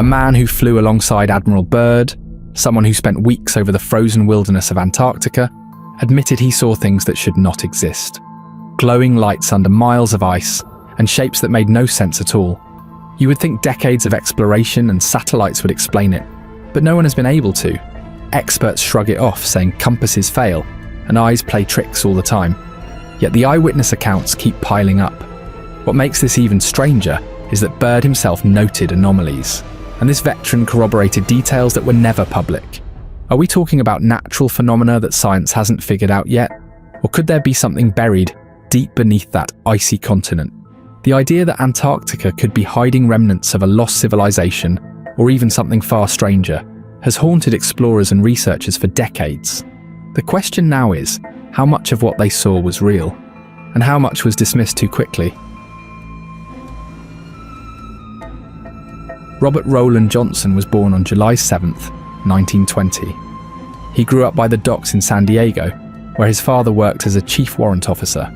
A man who flew alongside Admiral Bird, someone who spent weeks over the frozen wilderness of Antarctica, admitted he saw things that should not exist. Glowing lights under miles of ice, and shapes that made no sense at all. You would think decades of exploration and satellites would explain it, but no one has been able to. Experts shrug it off, saying compasses fail, and eyes play tricks all the time. Yet the eyewitness accounts keep piling up. What makes this even stranger is that Bird himself noted anomalies, and this veteran corroborated details that were never public. Are we talking about natural phenomena that science hasn't figured out yet? Or could there be something buried deep beneath that icy continent? The idea that Antarctica could be hiding remnants of a lost civilization, or even something far stranger, has haunted explorers and researchers for decades. The question now is, how much of what they saw was real, and how much was dismissed too quickly? Robert Rowland Johnson was born on July 7th, 1920. He grew up by the docks in San Diego, where his father worked as a chief warrant officer.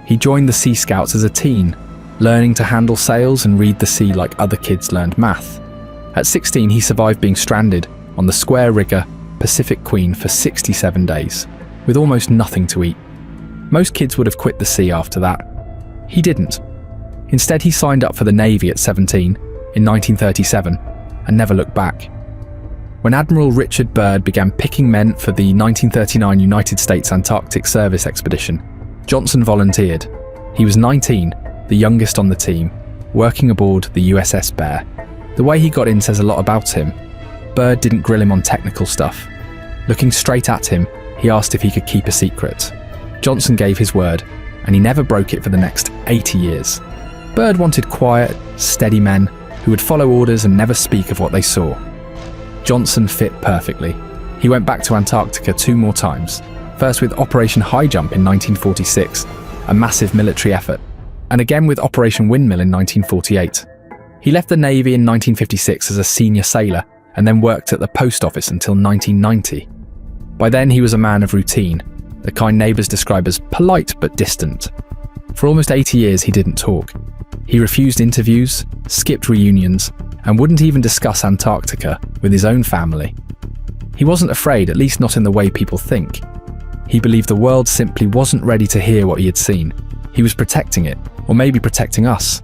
He joined the Sea Scouts as a teen, learning to handle sails and read the sea like other kids learned math. At 16, he survived being stranded on the square rigger Pacific Queen for 67 days, with almost nothing to eat. Most kids would have quit the sea after that. He didn't. Instead, he signed up for the Navy at 17 in 1937 and never looked back. When Admiral Richard Byrd began picking men for the 1939 United States Antarctic Service expedition, Johnson volunteered. He was 19, the youngest on the team, working aboard the USS Bear. The way he got in says a lot about him. Byrd didn't grill him on technical stuff. Looking straight at him, he asked if he could keep a secret. Johnson gave his word, and he never broke it for the next 80 years. Byrd wanted quiet, steady men who would follow orders and never speak of what they saw. Johnson fit perfectly. He went back to Antarctica 2 more times, first with Operation High Jump in 1946, a massive military effort, and again with Operation Windmill in 1948. He left the Navy in 1956 as a senior sailor and then worked at the post office until 1990. By then he was a man of routine, the kind neighbours describe as polite but distant. For almost 80 years he didn't talk. He refused interviews, skipped reunions, and wouldn't even discuss Antarctica with his own family. He wasn't afraid, at least not in the way people think. He believed the world simply wasn't ready to hear what he had seen. He was protecting it, or maybe protecting us.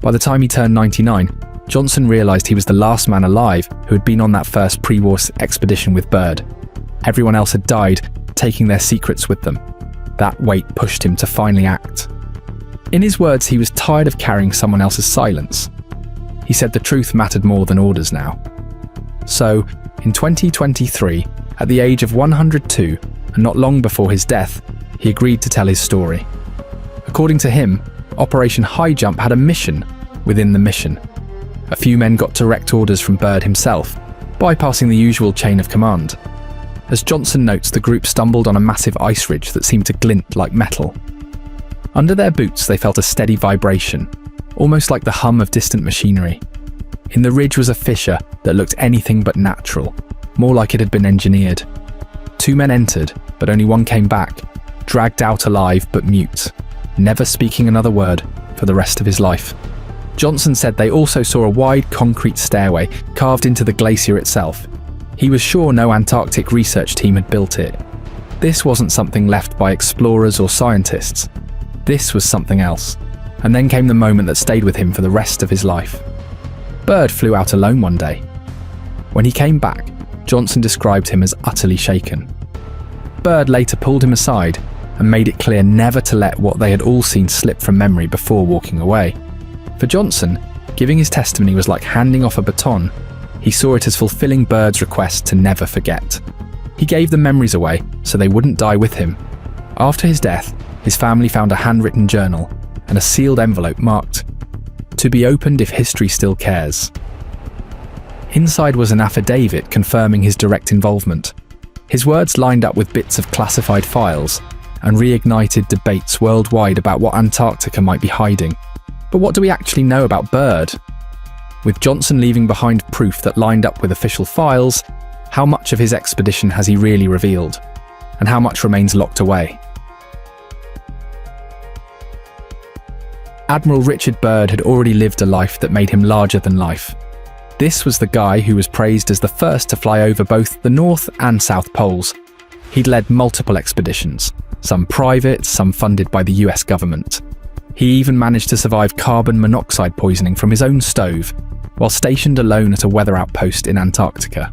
By the time he turned 99, Johnson realised he was the last man alive who had been on that first pre-war expedition with Byrd. Everyone else had died, taking their secrets with them. That weight pushed him to finally act. In his words, he was tired of carrying someone else's silence. He said the truth mattered more than orders now. So, in 2023, at the age of 102, and not long before his death, he agreed to tell his story. According to him, Operation High Jump had a mission within the mission. A few men got direct orders from Byrd himself, bypassing the usual chain of command. As Johnson notes, the group stumbled on a massive ice ridge that seemed to glint like metal. Under their boots, they felt a steady vibration, almost like the hum of distant machinery. In the ridge was a fissure that looked anything but natural, more like it had been engineered. 2 men entered, but only one came back, dragged out alive but mute, never speaking another word for the rest of his life. Johnson said they also saw a wide concrete stairway carved into the glacier itself. He was sure no Antarctic research team had built it. This wasn't something left by explorers or scientists. This was something else. And then came the moment that stayed with him for the rest of his life. Byrd flew out alone one day. When he came back, Johnson described him as utterly shaken. Byrd later pulled him aside and made it clear never to let what they had all seen slip from memory before walking away. For Johnson, giving his testimony was like handing off a baton. He saw it as fulfilling Byrd's request to never forget. He gave the memories away so they wouldn't die with him. After his death, his family found a handwritten journal and a sealed envelope marked, "To be opened if history still cares." Inside was an affidavit confirming his direct involvement. His words lined up with bits of classified files and reignited debates worldwide about what Antarctica might be hiding. But what do we actually know about Byrd? With Johnson leaving behind proof that lined up with official files, how much of his expedition has he really revealed? And how much remains locked away? Admiral Richard Byrd had already lived a life that made him larger than life. This was the guy who was praised as the first to fly over both the North and South Poles. He'd led multiple expeditions, some private, some funded by the US government. He even managed to survive carbon monoxide poisoning from his own stove, while stationed alone at a weather outpost in Antarctica.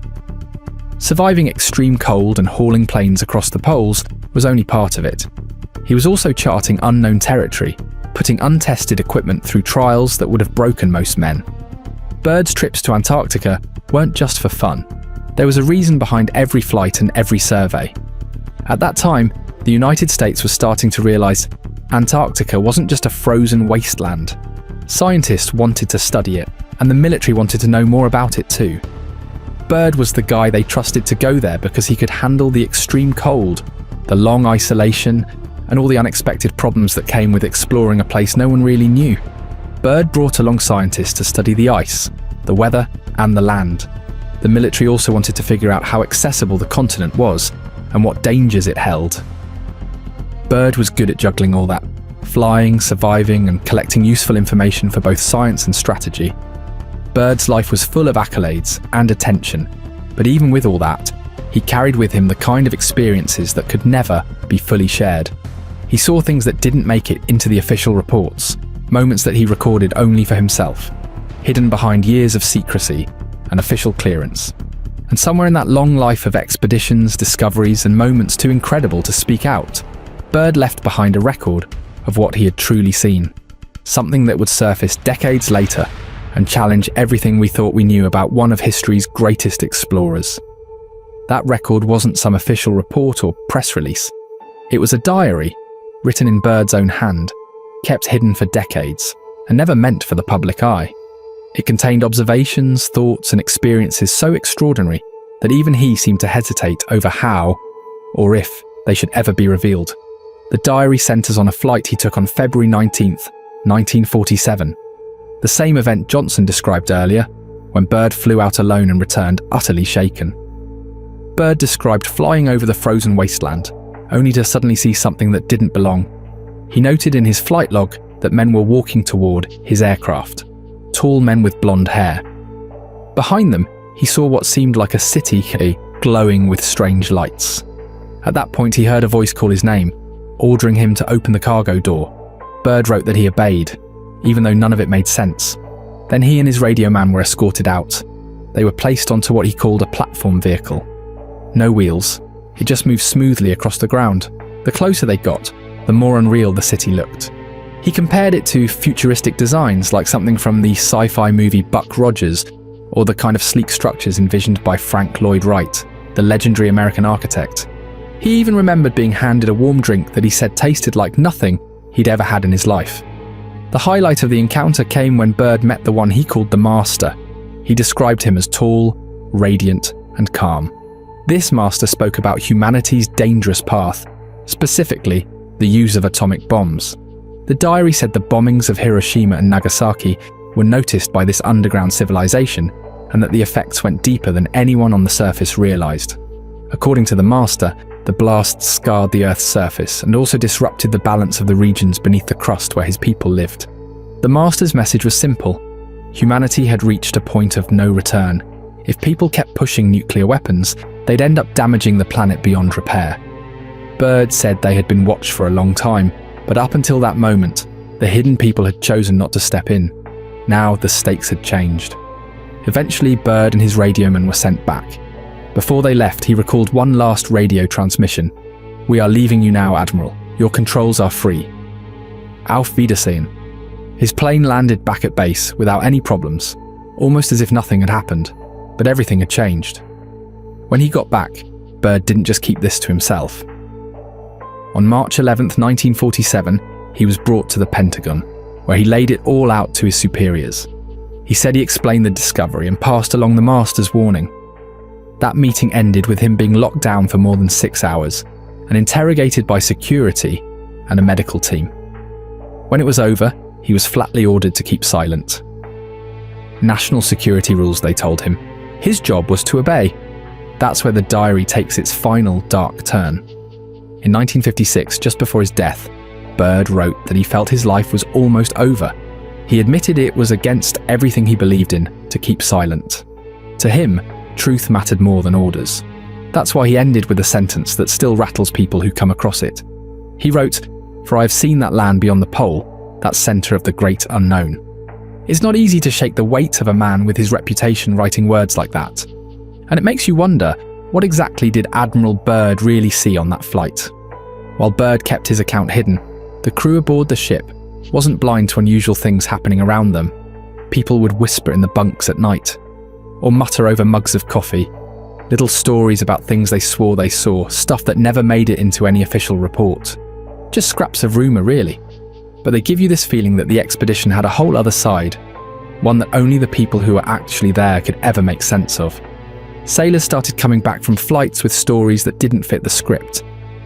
Surviving extreme cold and hauling planes across the poles was only part of it. He was also charting unknown territory, putting untested equipment through trials that would have broken most men. Bird's trips to Antarctica weren't just for fun. There was a reason behind every flight and every survey. At that time, the United States was starting to realize Antarctica wasn't just a frozen wasteland. Scientists wanted to study it, and the military wanted to know more about it too. Bird was the guy they trusted to go there because he could handle the extreme cold, the long isolation, and all the unexpected problems that came with exploring a place no one really knew. Bird brought along scientists to study the ice, the weather, and the land. The military also wanted to figure out how accessible the continent was and what dangers it held. Bird was good at juggling all that, flying, surviving, and collecting useful information for both science and strategy. Bird's life was full of accolades and attention, but even with all that, he carried with him the kind of experiences that could never be fully shared. He saw things that didn't make it into the official reports, moments that he recorded only for himself, hidden behind years of secrecy and official clearance. And somewhere in that long life of expeditions, discoveries, and moments too incredible to speak out, Bird left behind a record of what he had truly seen, something that would surface decades later and challenge everything we thought we knew about one of history's greatest explorers. That record wasn't some official report or press release. It was a diary, written in Bird's own hand, kept hidden for decades, and never meant for the public eye. It contained observations, thoughts, and experiences so extraordinary that even he seemed to hesitate over how, or if, they should ever be revealed. The diary centers on a flight he took on February 19th, 1947. The same event Johnson described earlier, when Bird flew out alone and returned utterly shaken. Bird described flying over the frozen wasteland, only to suddenly see something that didn't belong. He noted in his flight log that men were walking toward his aircraft, tall men with blonde hair. Behind them, he saw what seemed like a city glowing with strange lights. At that point, he heard a voice call his name, ordering him to open the cargo door. Bird wrote that he obeyed, even though none of it made sense. Then he and his radio man were escorted out. They were placed onto what he called a platform vehicle. No wheels. It just moved smoothly across the ground. The closer they got, the more unreal the city looked. He compared it to futuristic designs like something from the sci-fi movie Buck Rogers, or the kind of sleek structures envisioned by Frank Lloyd Wright, the legendary American architect. He even remembered being handed a warm drink that he said tasted like nothing he'd ever had in his life. The highlight of the encounter came when Bird met the one he called the Master. He described him as tall, radiant, and calm. This Master spoke about humanity's dangerous path, specifically the use of atomic bombs. The diary said the bombings of Hiroshima and Nagasaki were noticed by this underground civilization, and that the effects went deeper than anyone on the surface realized. According to the Master, the blasts scarred the Earth's surface and also disrupted the balance of the regions beneath the crust where his people lived. The Master's message was simple. Humanity had reached a point of no return. If people kept pushing nuclear weapons, they'd end up damaging the planet beyond repair. Bird said they had been watched for a long time, but up until that moment, the hidden people had chosen not to step in. Now the stakes had changed. Eventually, Bird and his radioman were sent back. Before they left, he recalled one last radio transmission. "We are leaving you now, Admiral. Your controls are free. Auf Wiedersehen." His plane landed back at base without any problems, almost as if nothing had happened, but everything had changed. When he got back, Bird didn't just keep this to himself. On March 11th, 1947, he was brought to the Pentagon, where he laid it all out to his superiors. He said he explained the discovery and passed along the Master's warning. That meeting ended with him being locked down for more than 6 hours and interrogated by security and a medical team. When it was over, he was flatly ordered to keep silent. National security rules, they told him. His job was to obey. That's where the diary takes its final dark turn. In 1956, just before his death, Bird wrote that he felt his life was almost over. He admitted it was against everything he believed in to to keep silent. To him, truth mattered more than orders. That's why he ended with a sentence that still rattles people who come across it. He wrote, "For I have seen that land beyond the pole, that centre of the great unknown." It's not easy to shake the weight of a man with his reputation writing words like that. And it makes you wonder, what exactly did Admiral Bird really see on that flight? While Bird kept his account hidden, the crew aboard the ship wasn't blind to unusual things happening around them. People would whisper in the bunks at night, or mutter over mugs of coffee, little stories about things they swore they saw, stuff that never made it into any official report. Just scraps of rumour, really. But they give you this feeling that the expedition had a whole other side, one that only the people who were actually there could ever make sense of. Sailors started coming back from flights with stories that didn't fit the script.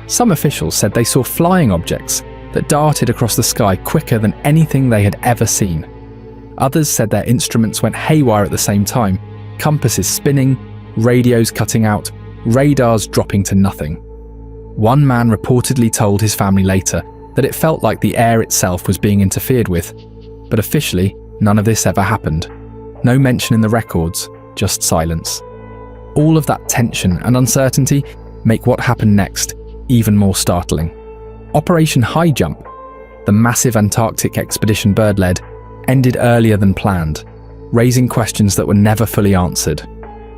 Some officials said they saw flying objects that darted across the sky quicker than anything they had ever seen. Others said their instruments went haywire at the same time, compasses spinning, radios cutting out, radars dropping to nothing. One man reportedly told his family later that it felt like the air itself was being interfered with, but officially, none of this ever happened. No mention in the records, just silence. All of that tension and uncertainty make what happened next even more startling. Operation High Jump, the massive Antarctic expedition Bird led, ended earlier than planned, raising questions that were never fully answered.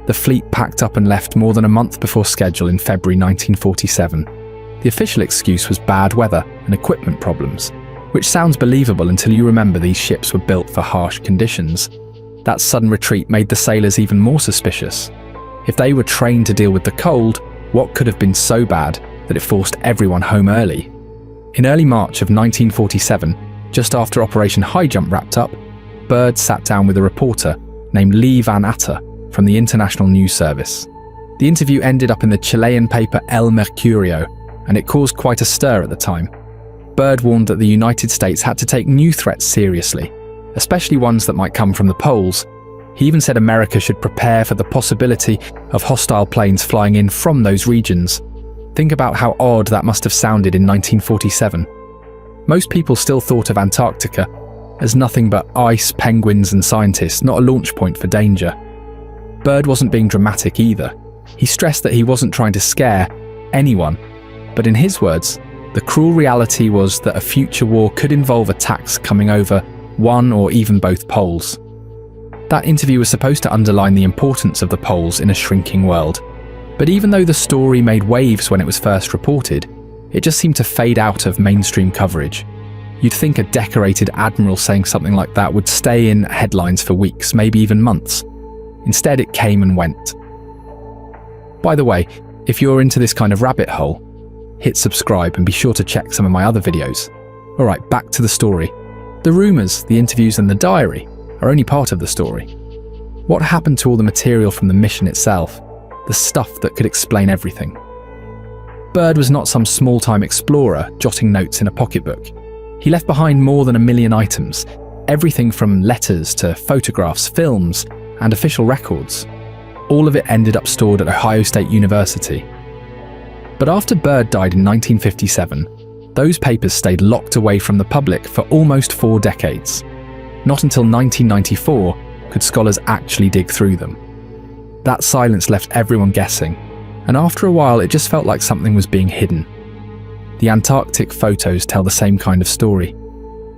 The fleet packed up and left more than a month before schedule in February 1947. The official excuse was bad weather and equipment problems, which sounds believable until you remember these ships were built for harsh conditions. That sudden retreat made the sailors even more suspicious. If they were trained to deal with the cold, what could have been so bad that it forced everyone home early? In early March of 1947, just after Operation High Jump wrapped up, Bird sat down with a reporter named Lee Van Atter from the International News Service. The interview ended up in the Chilean paper El Mercurio, and it caused quite a stir at the time. Bird warned that the United States had to take new threats seriously, especially ones that might come from the poles. He even said America should prepare for the possibility of hostile planes flying in from those regions. Think about how odd that must have sounded in 1947. Most people still thought of Antarctica as nothing but ice, penguins and scientists, not a launch point for danger. Bird wasn't being dramatic either. He stressed that he wasn't trying to scare anyone, but in his words, the cruel reality was that a future war could involve attacks coming over one or even both poles. That interview was supposed to underline the importance of the poles in a shrinking world, but even though the story made waves when it was first reported, it just seemed to fade out of mainstream coverage. You'd think a decorated admiral saying something like that would stay in headlines for weeks, maybe even months. Instead, it came and went. By the way, if you're into this kind of rabbit hole, hit subscribe and be sure to check some of my other videos. Alright, back to the story. The rumours, the interviews and the diary are only part of the story. What happened to all the material from the mission itself? The stuff that could explain everything? Bird was not some small-time explorer jotting notes in a pocketbook. He left behind more than 1 million items, everything from letters to photographs, films, and official records. All of it ended up stored at Ohio State University. But after Bird died in 1957, those papers stayed locked away from the public for almost 4 decades. Not until 1994 could scholars actually dig through them. That silence left everyone guessing, and after a while it just felt like something was being hidden. The Antarctic photos tell the same kind of story.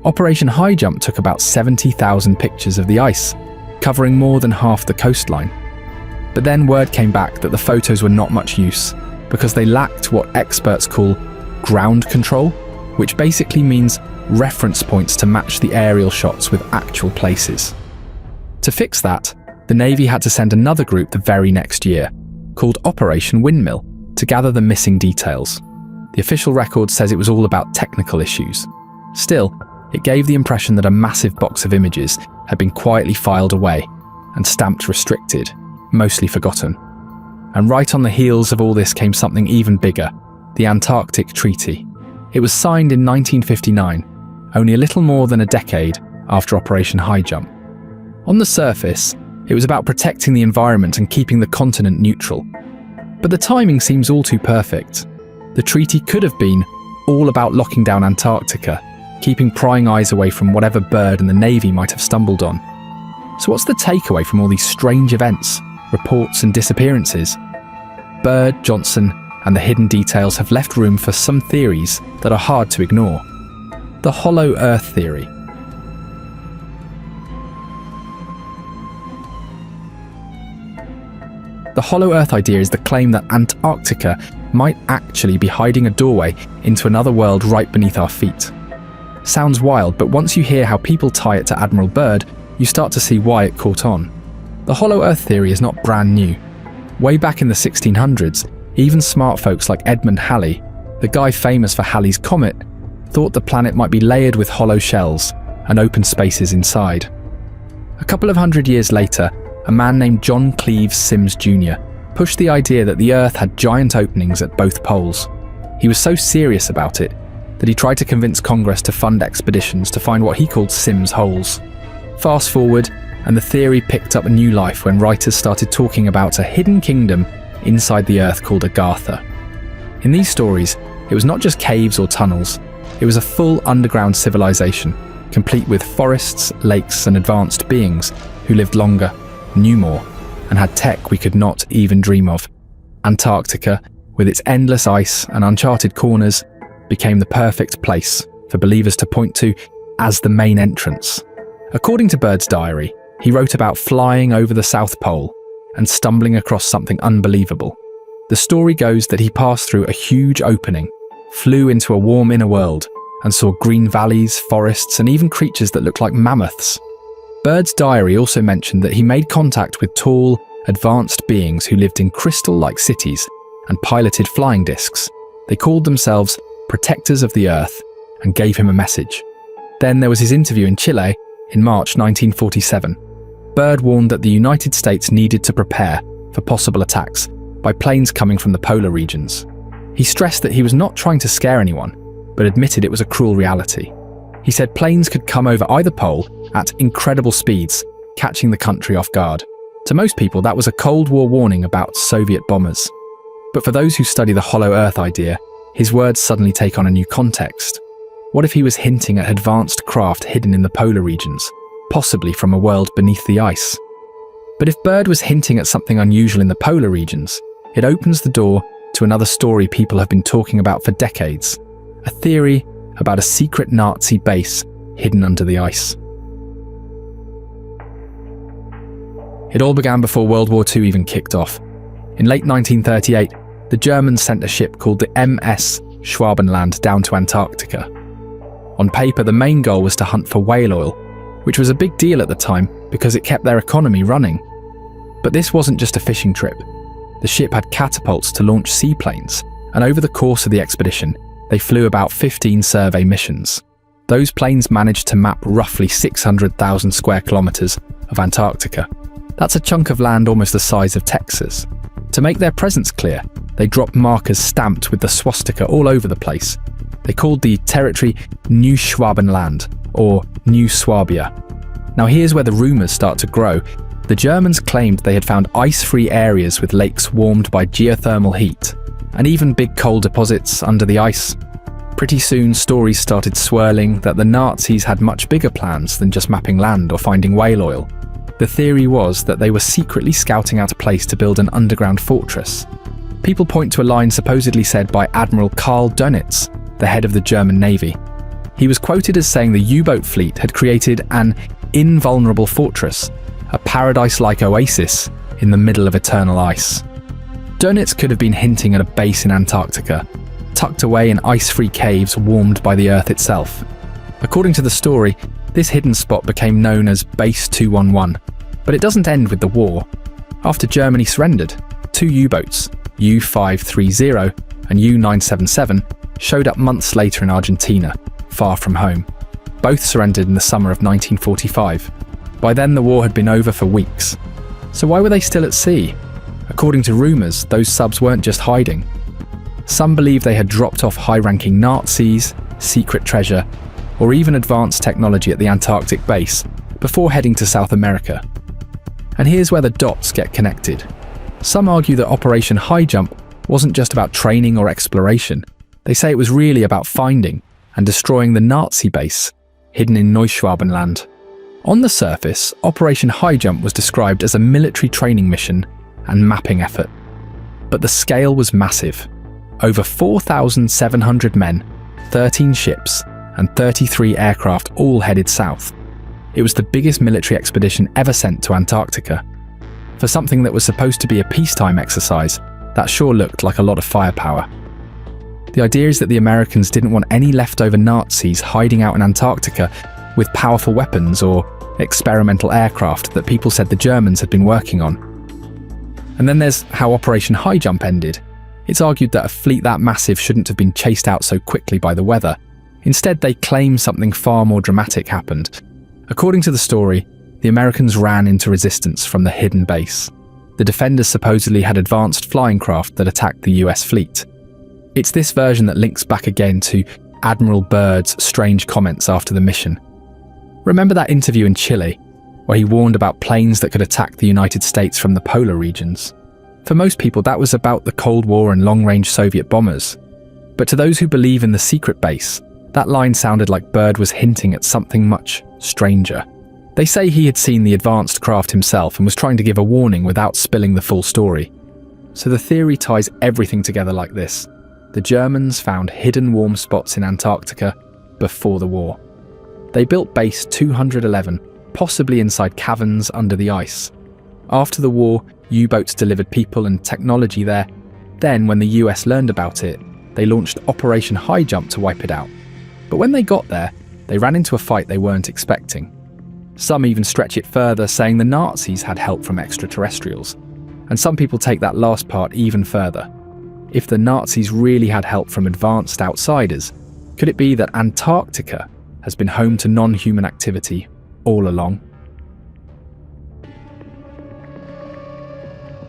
Operation High Jump took about 70,000 pictures of the ice, covering more than half the coastline. But then word came back that the photos were not much use, because they lacked what experts call ground control, which basically means reference points to match the aerial shots with actual places. To fix that, the Navy had to send another group the very next year, called Operation Windmill, to gather the missing details. The official record says it was all about technical issues. Still, it gave the impression that a massive box of images had been quietly filed away and stamped restricted, mostly forgotten. And right on the heels of all this came something even bigger, the Antarctic Treaty. It was signed in 1959, only a little more than a decade after Operation High Jump. On the surface, it was about protecting the environment and keeping the continent neutral. But the timing seems all too perfect. The treaty could have been all about locking down Antarctica, keeping prying eyes away from whatever Bird and the Navy might have stumbled on. So what's the takeaway from all these strange events, reports and disappearances? Bird, Johnson, and the hidden details have left room for some theories that are hard to ignore. The Hollow Earth theory. The Hollow Earth idea is the claim that Antarctica might actually be hiding a doorway into another world right beneath our feet. Sounds wild, but once you hear how people tie it to Admiral Byrd, you start to see why it caught on. The Hollow Earth theory is not brand new. Way back in the 1600s, even smart folks like Edmund Halley, the guy famous for Halley's Comet, thought the planet might be layered with hollow shells and open spaces inside. A couple of hundred years later, a man named John Cleves Sims Jr. pushed the idea that the Earth had giant openings at both poles. He was so serious about it that he tried to convince Congress to fund expeditions to find what he called Sims holes. Fast forward, and the theory picked up a new life when writers started talking about a hidden kingdom inside the Earth called Agartha. In these stories, it was not just caves or tunnels, it was a full underground civilization, complete with forests, lakes, and advanced beings who lived longer, knew more, and had tech we could not even dream of. Antarctica, with its endless ice and uncharted corners, became the perfect place for believers to point to as the main entrance. According to Bird's diary, he wrote about flying over the South Pole and stumbling across something unbelievable. The story goes that he passed through a huge opening, flew into a warm inner world, and saw green valleys, forests, and even creatures that looked like mammoths. Bird's diary also mentioned that he made contact with tall, advanced beings who lived in crystal-like cities and piloted flying discs. They called themselves Protectors of the Earth and gave him a message. Then there was his interview in Chile in March 1947. Bird warned that the United States needed to prepare for possible attacks by planes coming from the polar regions. He stressed that he was not trying to scare anyone, but admitted it was a cruel reality. He said planes could come over either pole at incredible speeds, catching the country off guard. To most people, that was a Cold War warning about Soviet bombers. But for those who study the Hollow Earth idea, his words suddenly take on a new context. What if he was hinting at advanced craft hidden in the polar regions, possibly from a world beneath the ice? But if Bird was hinting at something unusual in the polar regions, it opens the door to another story people have been talking about for decades, a theory about a secret Nazi base hidden under the ice. It all began before World War II even kicked off. In late 1938, the Germans sent a ship called the MS Schwabenland down to Antarctica. On paper, the main goal was to hunt for whale oil, which was a big deal at the time because it kept their economy running. But this wasn't just a fishing trip. The ship had catapults to launch seaplanes, and over the course of the expedition, they flew about 15 survey missions. Those planes managed to map roughly 600,000 square kilometers of Antarctica. That's a chunk of land almost the size of Texas. To make their presence clear, they dropped markers stamped with the swastika all over the place. They called the territory New Schwabenland, or New Swabia. Now here's where the rumours start to grow. The Germans claimed they had found ice-free areas with lakes warmed by geothermal heat, and even big coal deposits under the ice. Pretty soon, stories started swirling that the Nazis had much bigger plans than just mapping land or finding whale oil. The theory was that they were secretly scouting out a place to build an underground fortress. People point to a line supposedly said by Admiral Karl Dönitz, the head of the German Navy. He was quoted as saying the U-boat fleet had created an invulnerable fortress, a paradise-like oasis in the middle of eternal ice. Dönitz could have been hinting at a base in Antarctica, tucked away in ice-free caves warmed by the Earth itself. According to the story, this hidden spot became known as Base 211, but it doesn't end with the war. After Germany surrendered, 2 U-boats, U-530 and U-977, showed up months later in Argentina, far from home. Both surrendered in the summer of 1945. By then, the war had been over for weeks. So why were they still at sea? According to rumours, those subs weren't just hiding. Some believe they had dropped off high-ranking Nazis, secret treasure, or even advanced technology at the Antarctic base before heading to South America. And here's where the dots get connected. Some argue that Operation High Jump wasn't just about training or exploration. They say it was really about finding and destroying the Nazi base hidden in Neuschwabenland. On the surface, Operation High Jump was described as a military training mission and mapping effort. But the scale was massive. Over 4,700 men, 13 ships, and 33 aircraft all headed south. It was the biggest military expedition ever sent to Antarctica. For something that was supposed to be a peacetime exercise, that sure looked like a lot of firepower. The idea is that the Americans didn't want any leftover Nazis hiding out in Antarctica with powerful weapons or experimental aircraft that people said the Germans had been working on. And then there's how Operation High Jump ended. It's argued that a fleet that massive shouldn't have been chased out so quickly by the weather. Instead, they claim something far more dramatic happened. According to the story, the Americans ran into resistance from the hidden base. The defenders supposedly had advanced flying craft that attacked the US fleet. It's this version that links back again to Admiral Bird's strange comments after the mission. Remember that interview in Chile, where he warned about planes that could attack the United States from the polar regions? For most people, that was about the Cold War and long-range Soviet bombers. But to those who believe in the secret base, that line sounded like Bird was hinting at something much stranger. They say he had seen the advanced craft himself and was trying to give a warning without spilling the full story. So the theory ties everything together like this. The Germans found hidden warm spots in Antarctica before the war. They built Base 211, possibly inside caverns under the ice. After the war, U-boats delivered people and technology there. Then, when the US learned about it, they launched Operation High Jump to wipe it out. But when they got there, they ran into a fight they weren't expecting. Some even stretch it further, saying the Nazis had help from extraterrestrials. And some people take that last part even further. If the Nazis really had help from advanced outsiders, could it be that Antarctica has been home to non-human activity all along?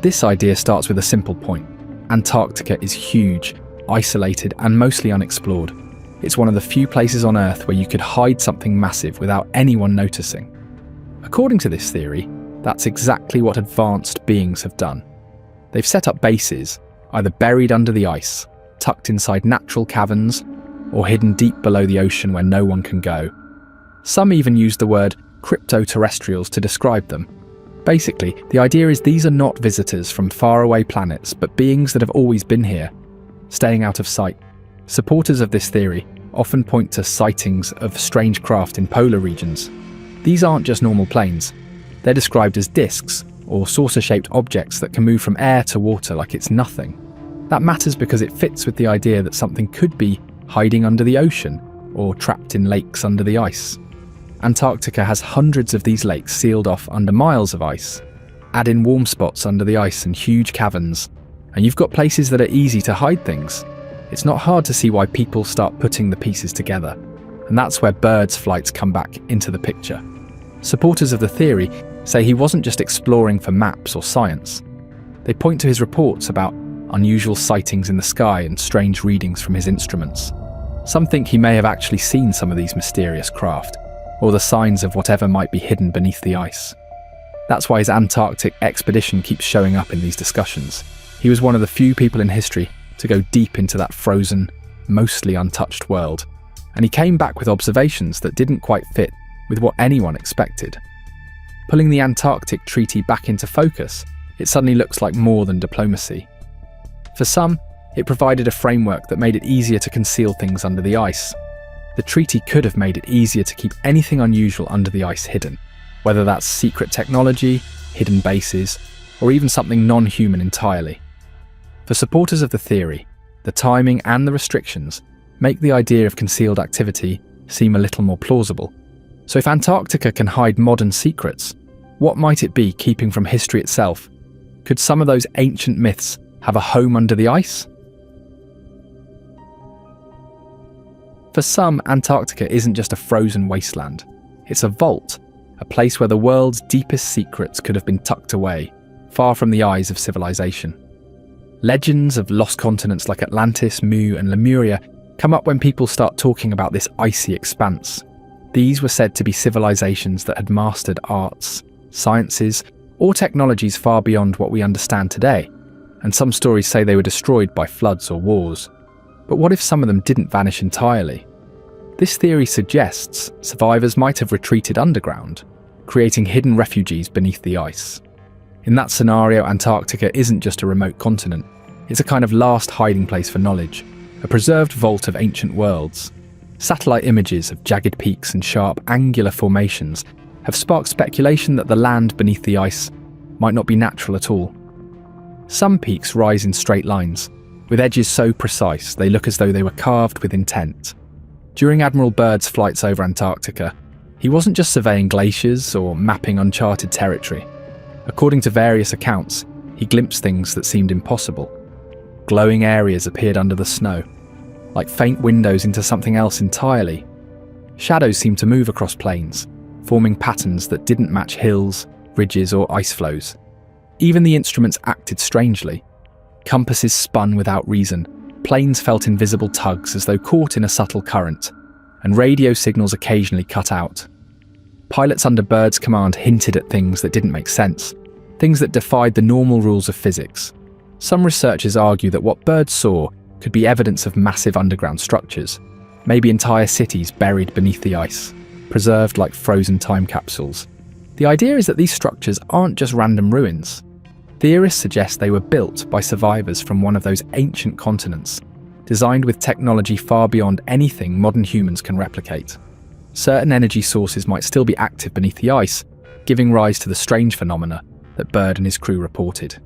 This idea starts with a simple point. Antarctica is huge, isolated, and mostly unexplored. It's one of the few places on Earth where you could hide something massive without anyone noticing. According to this theory, that's exactly what advanced beings have done. They've set up bases, either buried under the ice, tucked inside natural caverns, or hidden deep below the ocean where no one can go. Some even use the word crypto-terrestrials to describe them. Basically, the idea is these are not visitors from faraway planets, but beings that have always been here, staying out of sight. Supporters of this theory often point to sightings of strange craft in polar regions. These aren't just normal planes. They're described as disks, or saucer-shaped objects that can move from air to water like it's nothing. That matters because it fits with the idea that something could be hiding under the ocean, or trapped in lakes under the ice. Antarctica has hundreds of these lakes sealed off under miles of ice. Add in warm spots under the ice and huge caverns, and you've got places that are easy to hide things. It's not hard to see why people start putting the pieces together, and that's where Bird's flights come back into the picture. Supporters of the theory say he wasn't just exploring for maps or science. They point to his reports about unusual sightings in the sky and strange readings from his instruments. Some think he may have actually seen some of these mysterious craft, or the signs of whatever might be hidden beneath the ice. That's why his Antarctic expedition keeps showing up in these discussions. He was one of the few people in history to go deep into that frozen, mostly untouched world, and he came back with observations that didn't quite fit with what anyone expected. Pulling the Antarctic Treaty back into focus, it suddenly looks like more than diplomacy. For some, it provided a framework that made it easier to conceal things under the ice. The treaty could have made it easier to keep anything unusual under the ice hidden, whether that's secret technology, hidden bases, or even something non-human entirely. For supporters of the theory, the timing and the restrictions make the idea of concealed activity seem a little more plausible. So if Antarctica can hide modern secrets, what might it be keeping from history itself? Could some of those ancient myths have a home under the ice? For some, Antarctica isn't just a frozen wasteland. It's a vault, a place where the world's deepest secrets could have been tucked away, far from the eyes of civilization. Legends of lost continents like Atlantis, Mu, and Lemuria come up when people start talking about this icy expanse. These were said to be civilizations that had mastered arts, sciences, or technologies far beyond what we understand today, and some stories say they were destroyed by floods or wars. But what if some of them didn't vanish entirely? This theory suggests survivors might have retreated underground, creating hidden refugees beneath the ice. In that scenario, Antarctica isn't just a remote continent, it's a kind of last hiding place for knowledge, a preserved vault of ancient worlds. Satellite images of jagged peaks and sharp, angular formations have sparked speculation that the land beneath the ice might not be natural at all. Some peaks rise in straight lines, with edges so precise they look as though they were carved with intent. During Admiral Bird's flights over Antarctica, he wasn't just surveying glaciers or mapping uncharted territory. According to various accounts, he glimpsed things that seemed impossible. Glowing areas appeared under the snow, like faint windows into something else entirely. Shadows seemed to move across plains, forming patterns that didn't match hills, ridges, or ice flows. Even the instruments acted strangely. Compasses spun without reason, planes felt invisible tugs as though caught in a subtle current, and radio signals occasionally cut out. Pilots under Bird's command hinted at things that didn't make sense, things that defied the normal rules of physics. Some researchers argue that what Bird saw could be evidence of massive underground structures, maybe entire cities buried beneath the ice, preserved like frozen time capsules. The idea is that these structures aren't just random ruins. Theorists suggest they were built by survivors from one of those ancient continents, designed with technology far beyond anything modern humans can replicate. Certain energy sources might still be active beneath the ice, giving rise to the strange phenomena that Bird and his crew reported.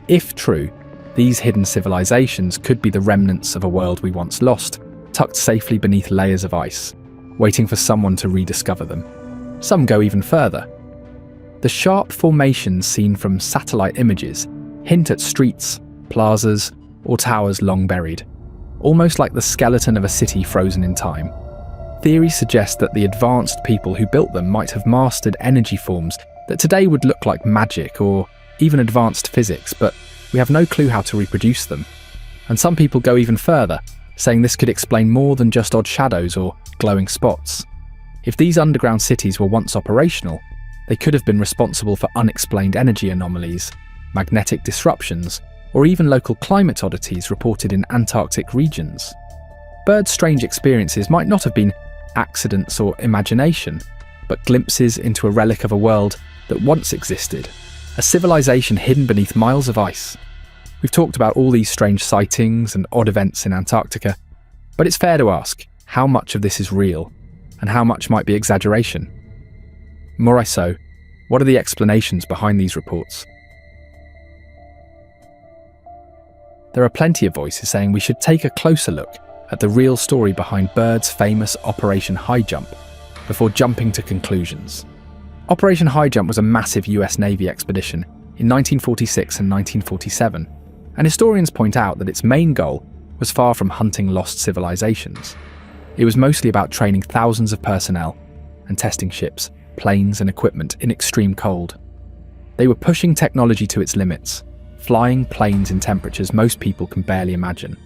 If true, these hidden civilizations could be the remnants of a world we once lost, tucked safely beneath layers of ice, waiting for someone to rediscover them. Some go even further. The sharp formations seen from satellite images hint at streets, plazas, or towers long buried, almost like the skeleton of a city frozen in time. Theories suggest that the advanced people who built them might have mastered energy forms that today would look like magic or even advanced physics, but we have no clue how to reproduce them. And some people go even further, saying this could explain more than just odd shadows or glowing spots. If these underground cities were once operational, they could have been responsible for unexplained energy anomalies, magnetic disruptions, or even local climate oddities reported in Antarctic regions. Bird's strange experiences might not have been accidents or imagination, but glimpses into a relic of a world that once existed, a civilization hidden beneath miles of ice. We've talked about all these strange sightings and odd events in Antarctica, but it's fair to ask how much of this is real and how much might be exaggeration. More so, what are the explanations behind these reports? There are plenty of voices saying we should take a closer look at the real story behind Bird's famous Operation High Jump before jumping to conclusions. Operation High Jump was a massive US Navy expedition in 1946 and 1947, and historians point out that its main goal was far from hunting lost civilizations. It was mostly about training thousands of personnel and testing ships, planes, and equipment in extreme cold. They were pushing technology to its limits, flying planes in temperatures most people can barely imagine,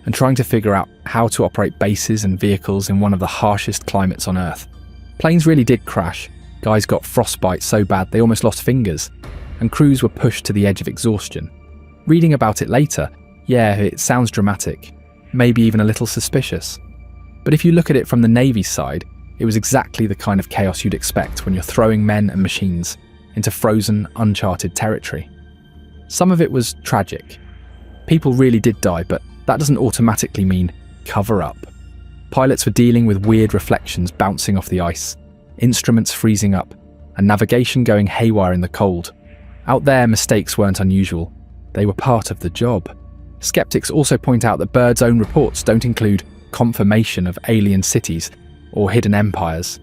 and trying to figure out how to operate bases and vehicles in one of the harshest climates on Earth. Planes really did crash, guys got frostbite so bad they almost lost fingers, and crews were pushed to the edge of exhaustion. Reading about it later, yeah, it sounds dramatic, maybe even a little suspicious. But if you look at it from the Navy's side, it was exactly the kind of chaos you'd expect when you're throwing men and machines into frozen, uncharted territory. Some of it was tragic. People really did die, but that doesn't automatically mean cover up. Pilots were dealing with weird reflections bouncing off the ice, instruments freezing up, and navigation going haywire in the cold. Out there, mistakes weren't unusual. They were part of the job. Skeptics also point out that Bird's own reports don't include confirmation of alien cities or hidden empires.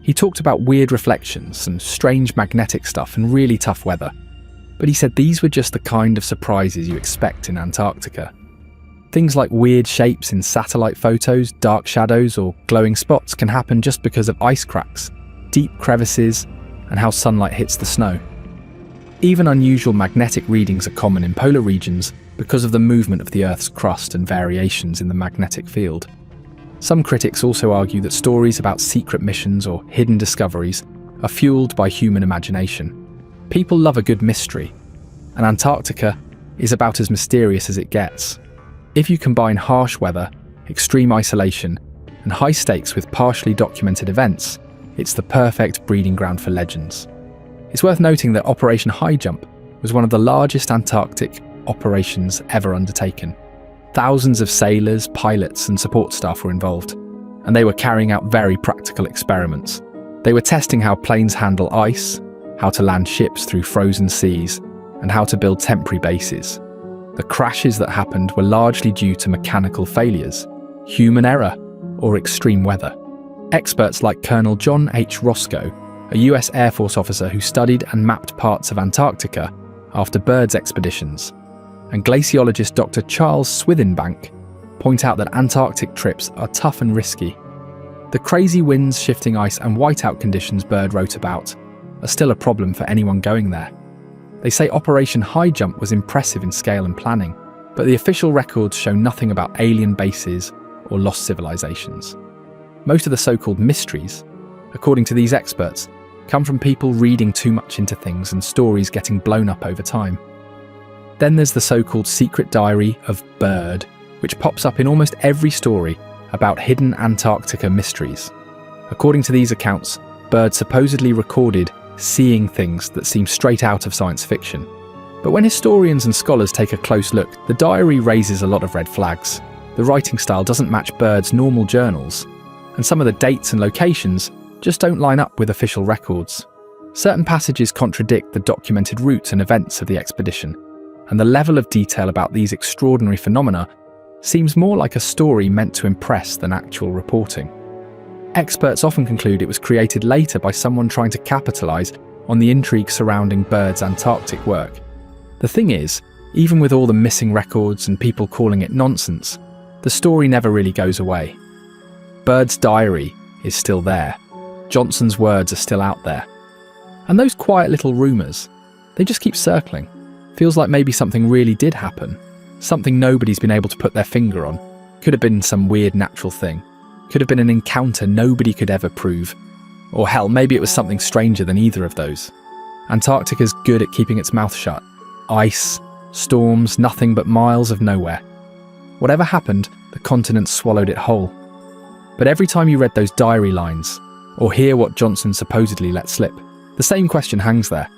He talked about weird reflections and strange magnetic stuff and really tough weather, but he said these were just the kind of surprises you expect in Antarctica. Things like weird shapes in satellite photos, dark shadows, or glowing spots can happen just because of ice cracks, deep crevices, and how sunlight hits the snow. Even unusual magnetic readings are common in polar regions because of the movement of the Earth's crust and variations in the magnetic field. Some critics also argue that stories about secret missions or hidden discoveries are fueled by human imagination. People love a good mystery, and Antarctica is about as mysterious as it gets. If you combine harsh weather, extreme isolation, and high stakes with partially documented events, It's the perfect breeding ground for legends. It's worth noting that Operation High Jump was one of the largest Antarctic operations ever undertaken. Thousands of sailors, pilots, and support staff were involved, and they were carrying out very practical experiments. They were testing how planes handle ice, how to land ships through frozen seas, and how to build temporary bases. The crashes that happened were largely due to mechanical failures, human error, or extreme weather. Experts like Colonel John H. Roscoe, a US Air Force officer who studied and mapped parts of Antarctica after Byrd's expeditions, and glaciologist Dr. Charles Swithinbank point out that Antarctic trips are tough and risky. The crazy winds, shifting ice, and whiteout conditions Byrd wrote about are still a problem for anyone going there. They say Operation High Jump was impressive in scale and planning, but the official records show nothing about alien bases or lost civilizations. Most of the so-called mysteries, according to these experts, come from people reading too much into things and stories getting blown up over time. Then there's the so-called secret diary of Byrd, which pops up in almost every story about hidden Antarctica mysteries. According to these accounts, Byrd supposedly recorded seeing things that seem straight out of science fiction. But when historians and scholars take a close look, the diary raises a lot of red flags. The writing style doesn't match Byrd's normal journals, and some of the dates and locations just don't line up with official records. Certain passages contradict the documented routes and events of the expedition, and the level of detail about these extraordinary phenomena seems more like a story meant to impress than actual reporting. Experts often conclude it was created later by someone trying to capitalise on the intrigue surrounding Byrd's Antarctic work. The thing is, even with all the missing records and people calling it nonsense, the story never really goes away. Byrd's diary is still there. Johnson's words are still out there. And those quiet little rumours, they just keep circling. Feels like maybe something really did happen. Something nobody's been able to put their finger on. Could have been some weird natural thing. Could have been an encounter nobody could ever prove. Or hell, maybe it was something stranger than either of those. Antarctica's good at keeping its mouth shut. Ice, storms, nothing but miles of nowhere. Whatever happened, the continent swallowed it whole. But every time you read those diary lines, or hear what Johnson supposedly let slip, the same question hangs there.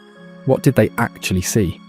What did they actually see?